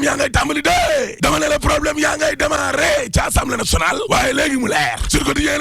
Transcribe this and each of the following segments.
problème yaa ngay tàmbali de dama ne la problème yaa ngay démarré ci assemblée nationale waaye léegi mu leer sur quotidien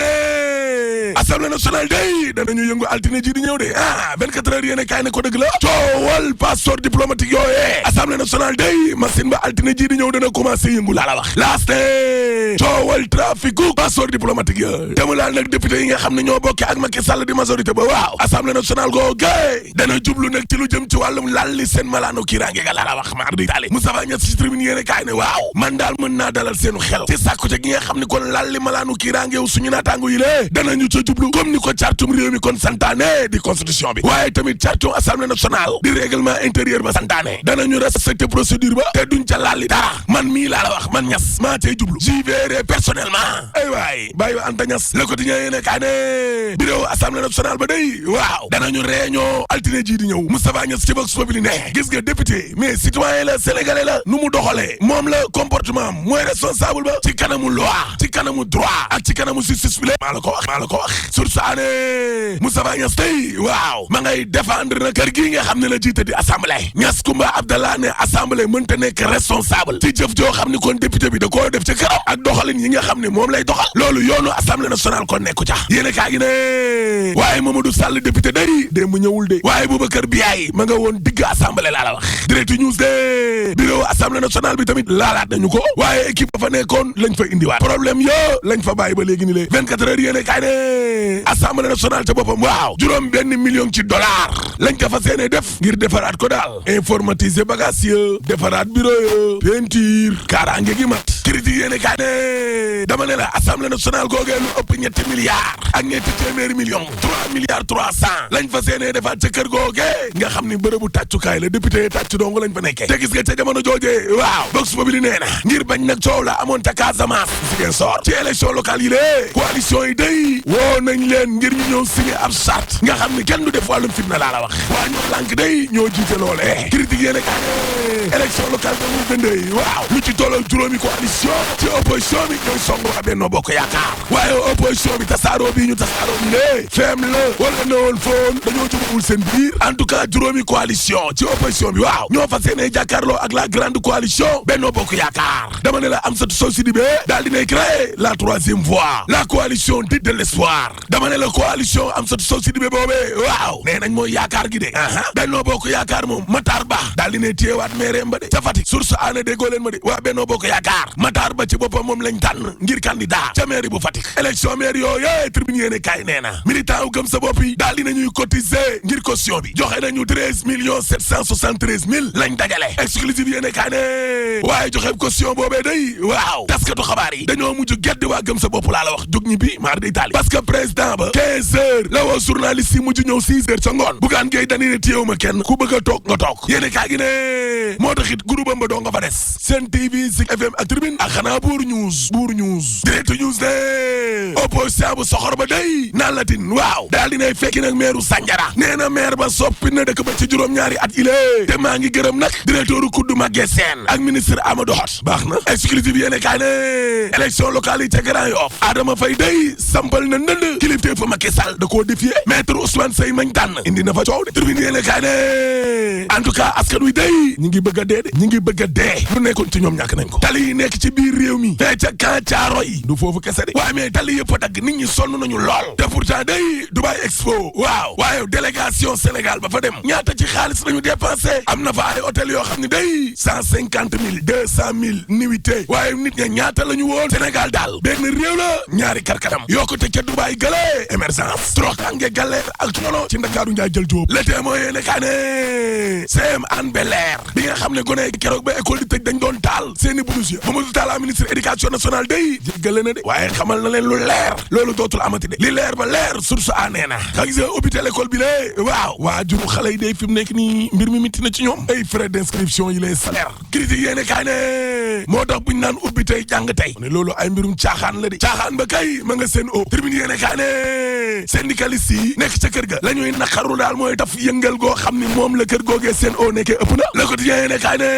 assemblée nationale day danañu yëngu altine ji di ñëw de 24 heures yéene kaay ne ko dëgg la coowal passeport diplomatique yooyee assemblée nationale day machine ba altine ji di ñëw dana commencé yëngu laa la wax laaste coowal traficu passeport diplomatique ya te mu laal nag député yi nga xam ne ñoo bokke ak Macky Sall di majorité ba waaw assemblée nationale googe dana jublu nag ci lu jëm ci wàllum lalli seen malaanu kiiraange ga laa la wax maar di taali Moustapha Niasse ci tribune yéene kaay ne waaw man daal mën naa dalal seenu xel ci sàkkute gi nga xam ne kon lalli malaanu kiiraange wu suñu naataango yi lée danañu ca jublu comme ni ko cartum réew mi kon santaane di constitution bi waaye tamit cartum assemblée nationale di règlement intérieur ba santaane danañu respecté procédure ba te duñ ca lalli dara man mii laa la wax man Niasse maa cay jublu j'y verrai personnellement ay waay bàyyi wa Anta Niasse Le Quotidien yéene kaay ne bureau assemblée nationale ba day waaw danañu réunion altine ji di ñëw Moustapha Niasse ci Vox Populi ne gis nga député mais citoyen la sénégalais la nu mu doxalee moom la comportement mooy responsable ba ci kanamu loi ci kanamu droit ak ci kanamu justice bi maa la ko wax sur saane Moustapha Niasse tey waaw ma ngay défendre na kër gi nga xam ne la jiite di assemblée Niasse Koumba Abdallah ne assemblée mënta nekk responsable ci jëf joo xam ne kon député bi da koo def ci kaw ak doxalin yi nga xam ne moom lay doxal loolu yoonu assemblée nationale kon nekku ca yéene kaa gi ne waaye Mamadou Sall député day démb ñëwul de waaye Boubacar Biaye ma nga woon digg assemblée laa la wax direct news de bureau assemblée nationale bi tamit laalaat nañu ko waaye équipe ba fa nekkoon lañ fa indiwaat problème yo lañ fa bàyyi ba léegi ni lée 24 heures yéene kaay ne assemblée nationale ca boppam waaw juróom benn million ci dollar lañ ko fa seenee def ngir defaraat ko daal informatiser bagage ya defaraat bureau ya peinture kaaraange gi mat critique yéene kaay ne dama ne la assemblée nationale googee lu ëpp ñetti milliards ak ñetti téeméeri millions 3 milliards 300 lañ fa seenee defaat ca kër googee nga xam ni bërëbu tàccukaay la député tàccu dong lañ fa nekkee te gis nga ca jamono joojee waaw Vox Populi nee na ngir bañ nag coow la amoon ca Casamance Ziguinchor ci élection locale yi lée coalition yi day woo nañ leen ngir ñu ñëw signé ab charte nga xam ni kenn du def wàllum fitna laa la wax waa ñoo lànk day ñoo jiite loolee critique yéene kaa élection locale 2022 waaw lu ci tolloo juróomi coalition ci opposition bi ñooy song waa Benno Bokk Yaakaar waaye opposition bi tasaaroo bii ñu tasaaroo bi lée feem la wala ne woon foon dañoo jubawul seen biir en tout cas juróomi coalition ci opposition bi waaw ñoo fas yéene jàkkaarloo ak la grande coalition Benno Bokk Yaakaar dama ne la Amsatou Sow Sidibé daal dinay créer la troisième voie la coalition dite de l'espoir dama ne la coalition Amsatou Sow Sidibé boobee waaw nee nañ mooy yaakaar gi de Benno Bokk Yaakaar moom Matar Ba daal dinay téyewaat maire ba de ca Fatick source aane déggoo leen ma de waa Benno Bokk Yaakaar Matar Ba ci boppam moom lañ tànn ngir candidat ca maire bu Fatick élection maire yooyu tribune yéene kaay nee na militant wu gëm sa bopp yi daal dinañuy cotiser ngir caution bi joxe nañu 13 millions 773 mille lañ dajale exclusive yéene kaay ne waaye joxe caution boobee day waaw taskatu xabaar yi dañoo mujj geddi waa gëm sa bopp laa la wax jóg ñi bi maar day taali parce que président ba 15 heures la woo journaliste yi mujj ñëw 6 heures ca ngoon Bougane Gueye Dany ne téyewuma kenn ku bëgg a toog nga toog yéene kaay gi ne moo taxit groupe am ba doo nga fa des Sen TV Zik FM ak Tribune ak xanaa Buur News Direct News ne opposition bu soxor ba day naan latin waaw daal dinay fekki nag maire Sandiara nee na maire ba soppi na dëkk ba ci juróom-ñaari at ilee te maa ngi gërëm nag directeur Koudou Maguette Sène ak ministre Amadou Hott baax na exclusive yéene kaay ne élection locale yi ca Grand Yoff Adama Faye day sampal na ndënd kilifte fa Macky Sall da koo défier maître Ousmane Seye mañ tànn indi na fa coow de Tribune yéene kaay ne en tout cas askan wi day ñi ngi bëgg a dee de ñi ngi bëgg a dee lu nekkoon ci ñoom ñàkk nañ ko tali yi nekk ci biir réew mi fee ca Camp Thiaroye du foofu kese de waaye mais tali yëpp a dagg nit ñi sonn nañu lool te pourtant day Dubai Expo waaw waaye délégation Sénégal ba fa dem ñaata ci xaalis lañu dépensé am na fa ay hôtel yoo xam ne day 150 000 200 000 nuitées waaye nit ña ñaata la ñu woon Sénégal daal benn réew la ñaari karkaram yokkute ca Dubai gale émergence troxange galère ak coono ci Ndakaaru njaay jël jóob le témoin yéene kaa ne CM Hann Bel-Air bi nga xam ne gone keroog ba école di tëj dañ doon taal seeni blouse ya Mamadou Talla ministre éducation nationale day jéggale na de waaye xamal na leen lu leer loolu dootul amati de li leer ba leer source a nee na xa gis ubbite l'école bi lée waaw waajuru xale yi day fi mu nekk nii mbir mi mitti na ci ñoom ay frais d'inscription yi les salaires critique yéene kaay ne moo tax buñ naan ubbi tey jàng tey ne loolu ay mbirum caaxaan la de caaxaan ba kay ma nga seen o tribune yéene kaay ne syndicaliste yi nekk ca kër ga la ñuy naqaru daal mooy taf yëngal goo xam ni moom la kër googee seen o nekkee ëpp na le quotidien yéene kaay ne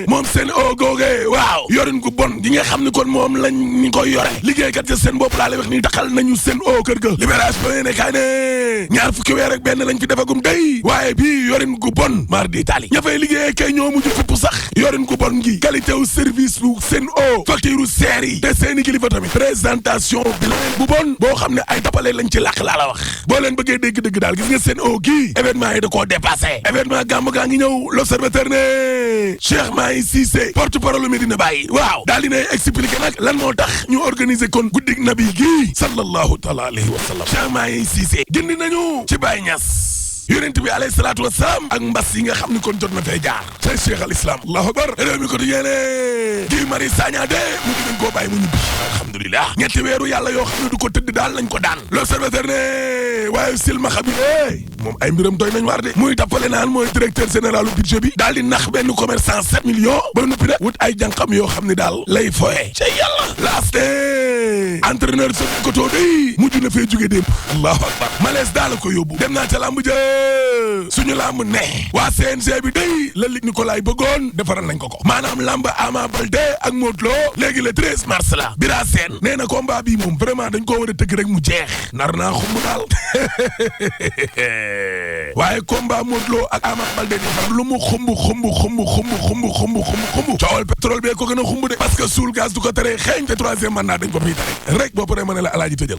moom seen o googee waaw yorin gu bon gi nga xam ni kon moom lañ ñu koy yore liggéeykat ya seen bopp laa lay wax ni taxal nañu seen kër ga libération ba ne kaay ne ñaar fukki weer ak benn lañ fi defagum day waaye bii yorin gu bon mar di tali ña fay liggéey kay ñoo mujj fupp sax yorin gu bon gi qualité wu service lu seen facture seer yi te seeni kilifa tamit présentation bu bon boo xam ne ay tapale lañ ci làq laa la wax boo leen bëggee dégg dëgg daal gis nga seen gii événement yi da koo dépassé événement gàmm gaa ngi ñëw l'observateur ne Cheikh Mahi Cissé porte-parole Medina Baye waaw daal dinay expliqué nag lan moo tax ñu organiser kon guddig nabi gii sallallahu taala alayhi wa sallam Cheikh Mahi Cissé gindi nañu ci Baye Niass yonent bi alayhi salaatu wasalaam ak mbas yi nga xam ni kon jot na fay jaar say cheikh al islam allahu akbar réew mi ko di yéene Guy Marius Sagna de mu ngi nañ koo bàyyi mu ñibbi alhamdulilah ñetti weeru yàlla yoo xam ne du ko tëdd daal lañ ko daan l'observateur ne waaye silmaxa bi moom ay mbiram doy nañ war de muy tappale naan mooy directeur général du budget bi daal di nax benn commerçant 7 millions ba noppi nag wut ay jànqam yoo xam ne daal lay foye ca yàlla laaste entraîneur sa koto day mujj na fee jóge démb allahu akbar malaise daal la ko yóbbu dem naa ca lamb ja suñu lamb ne waa CNG bi day la Luc Nicolaï bëggoon defaral nañ ko maanaam lamb Ama Baldé ak Modou Lo léegi le 13 mars la Bira Sène nee na combat bi moom vraiment dañ koo war a tëgg rek mu jeex nar naa xumb daal waaye combat Modou Lo ak Ama Baldé di lu mu xumb coowal pétrole bee ko gën a xumb de parce que suul gaz du ko tere xeeñ te troisième mandat dañ ko fiy tere rek boo paree ma ne la alaaji tëjal